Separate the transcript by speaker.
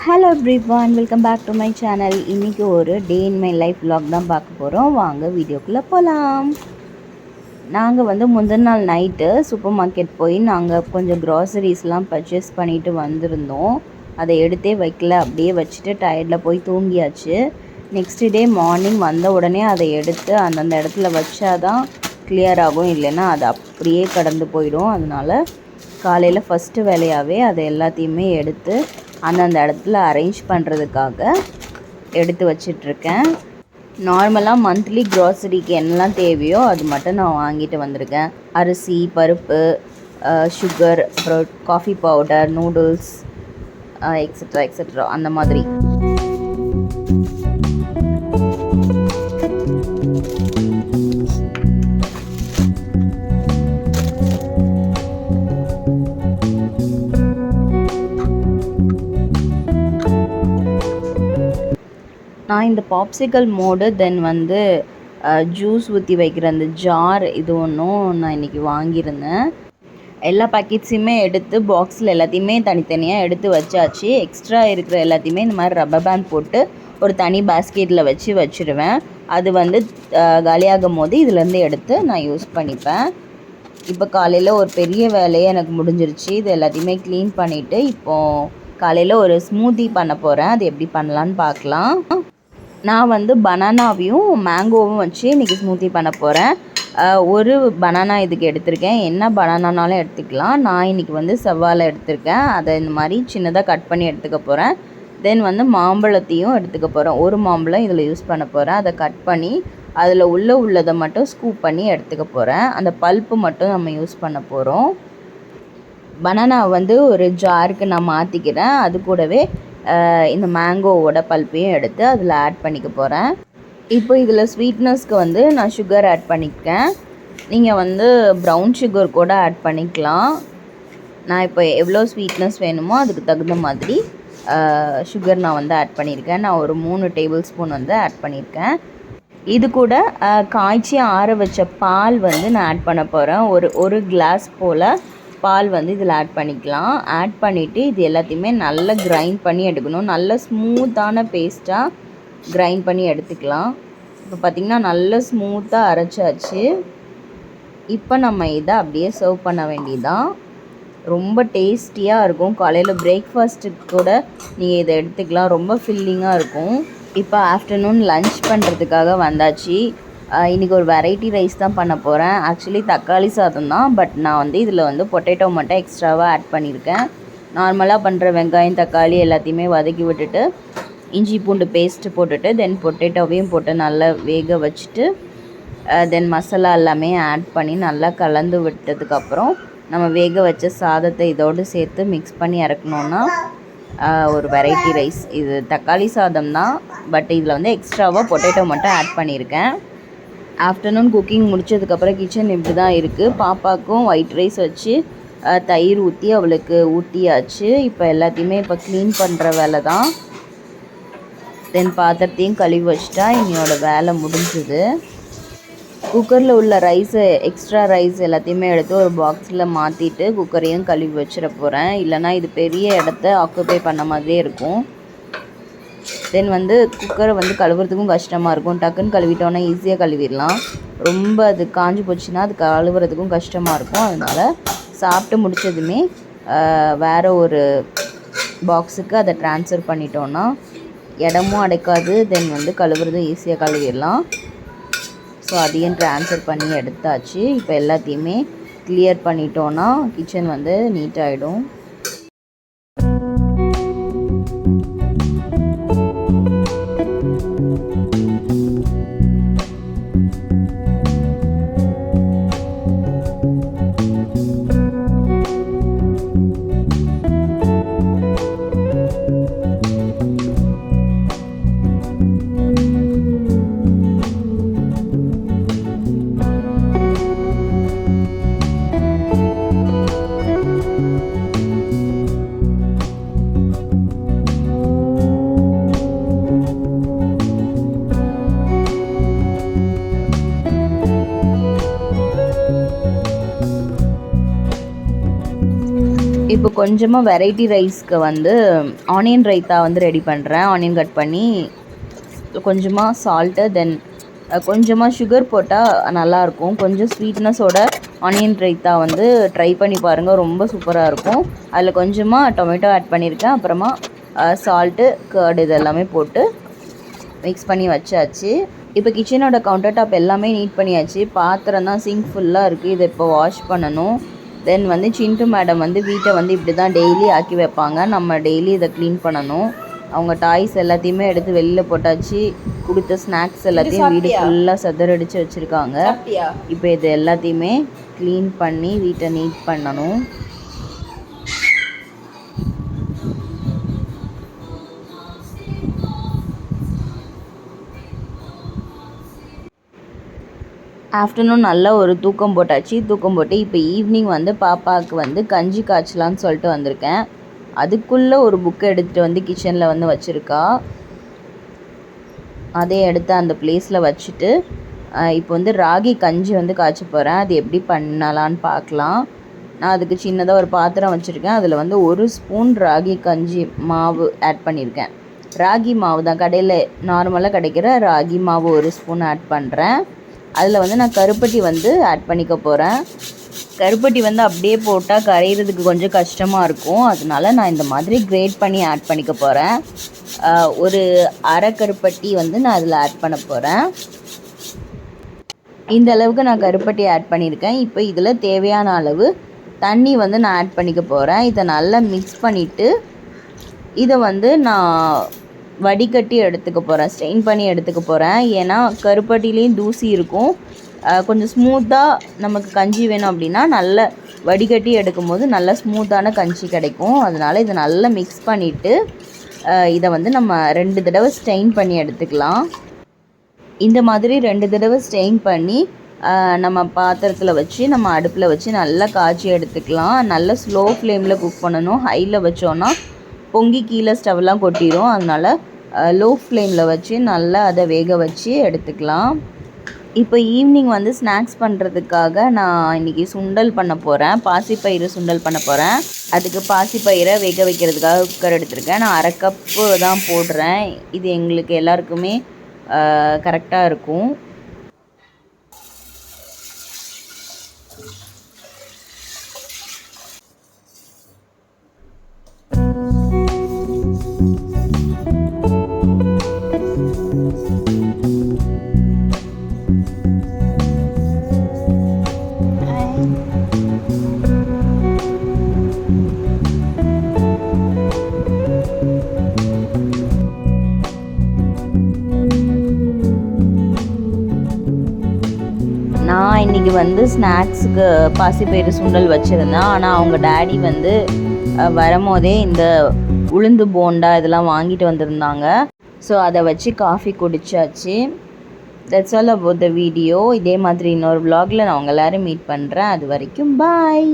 Speaker 1: Hello everyone, welcome back to my channel. இன்றைக்கி ஒரு day in my life vlog தான் பார்க்க போகிறோம். வாங்க வீடியோக்குள்ளே போகலாம். நாங்கள் முந்தின நாள் நைட்டு சூப்பர் மார்க்கெட் போய் நாங்கள் கொஞ்சம் க்ராசரிஸ்லாம் பர்ச்சேஸ் பண்ணிவிட்டு வந்திருந்தோம். அதை எடுத்தே வைக்கல, அப்படியே வச்சுட்டு டயர்டில் போய் தூங்கியாச்சு. நெக்ஸ்ட் டே மார்னிங் வந்த உடனே அதை எடுத்து அந்தந்த இடத்துல வச்சாதான் கிளியர் ஆகும், இல்லைன்னா அது அப்படியே கடந்து போயிடும். அதனால் காலையில் ஃபஸ்ட்டு வேலையாகவே அதை எல்லாத்தையுமே எடுத்து அந்தந்த இடத்துல அரேஞ்ச் பண்ணுறதுக்காக எடுத்து வச்சிட்ருக்கேன். நார்மலாக மந்த்லி க்ராசரிக்கு என்னெல்லாம் தேவையோ அது மட்டும் நான் வாங்கிட்டு வந்திருக்கேன். அரிசி, பருப்பு, சுகர், அப்புறம் coffee powder, noodles, extra extra அந்த மாதிரி. நான் இந்த பாப்சிக்கல் மோடு தென் ஜூஸ் ஊற்றி வைக்கிற அந்த ஜார் இது ஒன்றும் நான் இன்றைக்கி வாங்கியிருந்தேன். எல்லா பேக்கெட்ஸையுமே எடுத்து பாக்ஸில் எல்லாத்தையுமே தனித்தனியாக எடுத்து வச்சாச்சு. எக்ஸ்ட்ரா இருக்கிற எல்லாத்தையுமே இந்த மாதிரி ரப்பர் பேண்ட் போட்டு ஒரு தனி பேஸ்கெட்டில் வச்சுருவேன். அது காலியாகும் போது இதுலேருந்து எடுத்து நான் யூஸ் பண்ணிப்பேன். இப்போ காலையில் ஒரு பெரிய வேலையை எனக்கு முடிஞ்சிருச்சு. இது எல்லாத்தையுமே க்ளீன் பண்ணிவிட்டு இப்போது காலையில் ஒரு ஸ்மூத்தி பண்ண போகிறேன். அது எப்படி பண்ணலான்னு பார்க்கலாம். நான் பனானாவையும் மேங்கோவும் வச்சு இன்றைக்கி ஸ்மூத்தி பண்ண போகிறேன். ஒரு பனானா இதுக்கு எடுத்திருக்கேன். என்ன பனானானாலும் எடுத்துக்கலாம். நான் இன்றைக்கி செவ்வாழை எடுத்திருக்கேன். அதை இந்த மாதிரி சின்னதாக கட் பண்ணி எடுத்துக்க போகிறேன். தென் மாம்பழத்தையும் எடுத்துக்க போகிறேன். ஒரு மாம்பழம் இதில் யூஸ் பண்ண போகிறேன். அதை கட் பண்ணி அதில் உள்ளதை மட்டும் ஸ்கூப் பண்ணி எடுத்துக்க போகிறேன். அந்த பல்ப்பு மட்டும் நம்ம யூஸ் பண்ண போகிறோம். பனானா ஒரு ஜாருக்கு நான் மாற்றிக்கிறேன். அது கூடவே இந்த மேங்கோவோட பல்ப்பையும் எடுத்து அதில் ஆட் பண்ணிக்க போகிறேன். இப்போ இதில் ஸ்வீட்னஸ்க்கு நான் சுகர் ஆட் பண்ணிக்கேன். நீங்கள் ப்ரௌன் சுகர் கூட ஆட் பண்ணிக்கலாம். நான் இப்போ எவ்வளோ ஸ்வீட்னஸ் வேணுமோ அதுக்கு தகுந்த மாதிரி சுகர் நான் ஆட் பண்ணியிருக்கேன். நான் ஒரு 3 டேபிள் ஸ்பூன் ஆட் பண்ணியிருக்கேன். இது கூட காய்ச்சி ஆற வச்ச பால் நான் ஆட் பண்ண போகிறேன். ஒரு கிளாஸ் போல் பால் இதில் ஆட் பண்ணிக்கலாம். ஆட் பண்ணிவிட்டு இது எல்லாத்தையுமே நல்லா கிரைண்ட் பண்ணி எடுக்கணும். நல்ல ஸ்மூத்தான பேஸ்ட்டாக கிரைண்ட் பண்ணி எடுத்துக்கலாம். இப்போ பார்த்திங்கன்னா நல்ல ஸ்மூத்தாக அரைச்சாச்சு. இப்போ நம்ம இதை அப்படியே சர்வ் பண்ண வேண்டியதான். ரொம்ப டேஸ்டியாக இருக்கும். காலையில் பிரேக்ஃபாஸ்ட்டுக்கு கூட நீங்கள் இதை எடுத்துக்கலாம். ரொம்ப ஃபில்லிங்காக இருக்கும். இப்போ ஆஃப்டர்நூன் லன்ச் பண்ணுறதுக்காக வந்தாச்சு. இன்றைக்கி ஒரு வெரைட்டி ரைஸ் தான் பண்ண போகிறேன். ஆக்சுவலி தக்காளி சாதம் தான், பட் நான் இதில் பொட்டேட்டோ மட்டும் எக்ஸ்ட்ராவாக ஆட் பண்ணியிருக்கேன். நார்மலாக பண்ணுற வெங்காயம், தக்காளி எல்லாத்தையுமே வதக்கி விட்டுட்டு இஞ்சி பூண்டு பேஸ்ட்டு போட்டுட்டு தென் பொட்டேட்டோவையும் போட்டு நல்லா வேக வச்சுட்டு தென் மசாலா எல்லாமே ஆட் பண்ணி நல்லா கலந்து விட்டதுக்கப்புறம் நம்ம வேக வச்ச சாதத்தை இதோடு சேர்த்து மிக்ஸ் பண்ணி இறக்கணுன்னா ஒரு வெரைட்டி ரைஸ். இது தக்காளி சாதம் தான், பட் இதில் எக்ஸ்ட்ராவாக பொட்டேட்டோ மட்டும் ஆட் பண்ணியிருக்கேன். ஆஃப்டர்நூன் குக்கிங் முடித்ததுக்கப்புறம் கிச்சன் இப்படி தான் இருக்குது. பாப்பாவுக்கும் ஒயிட் ரைஸ் வச்சு தயிர் ஊற்றி அவளுக்கு ஊட்டியாச்சு. இப்போ எல்லாத்தையுமே இப்போ க்ளீன் பண்ணுற வேலை தான். தென் பாத்திரத்தையும் கழுவி வச்சுட்டா என்னோட வேலை முடிஞ்சுது. குக்கரில் உள்ள எக்ஸ்ட்ரா ரைஸ் எல்லாத்தையுமே எடுத்து ஒரு பாக்ஸில் மாற்றிட்டு குக்கரையும் கழுவி வச்சிட போகிறேன். இல்லைனா இது பெரிய இடத்த ஆக்குப்பை பண்ண மாதிரியே இருக்கும். தென் குக்கரை கழுவுறதுக்கும் கஷ்டமாக இருக்கும். டக்குன்னு கழுவிட்டோன்னா ஈஸியாக கழுவிடலாம். ரொம்ப அது காஞ்சி போச்சுன்னா அது கழுவுறதுக்கும் கஷ்டமாக இருக்கும். அதனால் சாப்பிட்டு முடித்ததுமே வேறு ஒரு பாக்ஸுக்கு அதை ட்ரான்ஸ்ஃபர் பண்ணிட்டோன்னா இடமும் அடைக்காது. தென் கழுவுறதும் ஈஸியாக கழுவிடலாம். ஸோ அதையும் ட்ரான்ஸ்ஃபர் பண்ணி எடுத்தாச்சு. இப்போ எல்லாத்தையுமே கிளியர் பண்ணிட்டோன்னா கிச்சன் நீட்டாகிடும். கொஞ்சமாக வெரைட்டி ரைஸ்க்கு வந்து ஆனியன் ரைத்தா வந்து ரெடி பண்ணுறேன். ஆனியன் கட் பண்ணி கொஞ்சமாக சால்ட்டு, தென் கொஞ்சமாக சுகர் போட்டால் நல்லாயிருக்கும். கொஞ்சம் ஸ்வீட்னஸோட ஆனியன் ரைத்தா வந்து ட்ரை பண்ணி பாருங்கள், ரொம்ப சூப்பராக இருக்கும். அதில் கொஞ்சமாக டொமேட்டோ ஆட் பண்ணியிருக்கேன். அப்புறமா சால்ட்டு, கர்டு இது எல்லாமே போட்டு மிக்ஸ் பண்ணி வச்சாச்சு. இப்போ கிச்சனோட கவுண்டர் டாப் எல்லாமே நீட் பண்ணியாச்சு. பாத்திரம் தான் சிங்க் ஃபுல்லாக இருக்குது, இதை இப்போ வாஷ் பண்ணணும். தென் வந்து சிண்டு மேடம் வந்து வீட்டை வந்து இப்படி தான் டெய்லி ஆக்கி வைப்பாங்க. நம்ம டெய்லி இதை க்ளீன் பண்ணணும். அவங்க டாய்ஸ் எல்லாத்தையுமே எடுத்து வெளியில் போட்டாச்சு. கொடுத்த ஸ்நாக்ஸ் எல்லாத்தையும் வீடு ஃபுல்லாக சதறடிச்சு வச்சுருக்காங்க. இப்போ இது எல்லாத்தையுமே க்ளீன் பண்ணி வீட்டை நீட் பண்ணணும். ஆஃப்டர்நூன் நல்லா ஒரு தூக்கம் போட்டாச்சு. தூக்கம் போட்டு இப்போ ஈவினிங் வந்து பாப்பாவுக்கு வந்து கஞ்சி காய்ச்சலான்னு சொல்லிட்டு வந்திருக்கேன். அதுக்குள்ளே ஒரு புக்கை எடுத்துகிட்டு வந்து கிச்சனில் வந்து வச்சுருக்கா. அதே எடுத்து அந்த பிளேஸில் வச்சுட்டு இப்போ வந்து ராகி கஞ்சி வந்து காய்ச்ச போகிறேன். அது எப்படி பண்ணலான்னு பார்க்கலாம். நான் அதுக்கு சின்னதாக ஒரு பாத்திரம் வச்சுருக்கேன். அதில் வந்து 1 ஸ்பூன் ராகி கஞ்சி மாவு ஆட் பண்ணியிருக்கேன். ராகி மாவு தான், கடையில் நார்மலாக கிடைக்கிற ராகி மாவு 1 ஸ்பூன் ஆட் பண்ணுறேன். அதில் வந்து நான் கருப்பட்டி வந்து ஆட் பண்ணிக்க போகிறேன். கருப்பட்டி வந்து அப்படியே போட்டால் கரையிறதுக்கு கொஞ்சம் கஷ்டமாக இருக்கும். அதனால நான் இந்த மாதிரி கிரேட் பண்ணி ஆட் பண்ணிக்க போகிறேன். ஒரு அரை கருப்பட்டி வந்து நான் அதில் ஆட் பண்ண போகிறேன். இந்த அளவுக்கு நான் கருப்பட்டி ஆட் பண்ணியிருக்கேன். இப்போ இதில் தேவையான அளவு தண்ணி வந்து நான் ஆட் பண்ணிக்க போகிறேன். இதை நல்லா மிக்ஸ் பண்ணிவிட்டு இதை வந்து நான் வடிகட்டி எடுத்துக்க போகிறேன், ஸ்ட்ரெயின் பண்ணி எடுத்துக்க போகிறேன். ஏன்னா கருப்பட்டிலேயும் தூசி இருக்கும். கொஞ்சம் ஸ்மூத்தாக நமக்கு கஞ்சி வேணும் அப்படின்னா நல்ல வடிகட்டி எடுக்கும்போது நல்ல ஸ்மூத்தான கஞ்சி கிடைக்கும். அதனால் இதை நல்லா மிக்ஸ் பண்ணிவிட்டு இதை வந்து நம்ம 2 தடவை ஸ்ட்ரெயின் பண்ணி எடுத்துக்கலாம். இந்த மாதிரி 2 தடவை ஸ்ட்ரெயின் பண்ணி நம்ம பாத்திரத்தில் வச்சு நம்ம அடுப்பில் வச்சு நல்லா காய்ச்சி எடுத்துக்கலாம். நல்லா ஸ்லோ ஃப்ளேமில் குக் பண்ணணும். ஹையில் வச்சோன்னா பொங்கி கீழே ஸ்டவ்லாம் கொட்டிடும். அதனால் லோ ஃப்ளேமில் வச்சு நல்லா அதை வேக வச்சு எடுத்துக்கலாம். இப்போ ஈவினிங் வந்து ஸ்நாக்ஸ் பண்ணுறதுக்காக நான் இன்றைக்கி சுண்டல் பண்ண போகிறேன். பாசிப்பயிறு சுண்டல் பண்ண போகிறேன். அதுக்கு பாசிப்பயிரை வேக வைக்கிறதுக்காக குக்கர் எடுத்திருக்கேன். நான் 1/2 கப்பு தான் போடுறேன். இது எங்களுக்கு எல்லாருக்குமே கரெக்டாக இருக்கும். நான் இன்றைக்கி வந்து ஸ்நாக்ஸுக்கு பாசிப்பயிறு சுண்டல் வச்சுருந்தேன். ஆனால் அவங்க டேடி வந்து வரும்போதே இந்த உளுந்து போண்டா இதெல்லாம் வாங்கிட்டு வந்திருந்தாங்க. ஸோ அதை வச்சு காஃபி குடிச்சாச்சு. That's all about the video. இதே மாதிரி இன்னொரு vlogல நான் உங்கள் எல்லோரும் மீட் பண்ணுறேன். அது வரைக்கும் பாய்.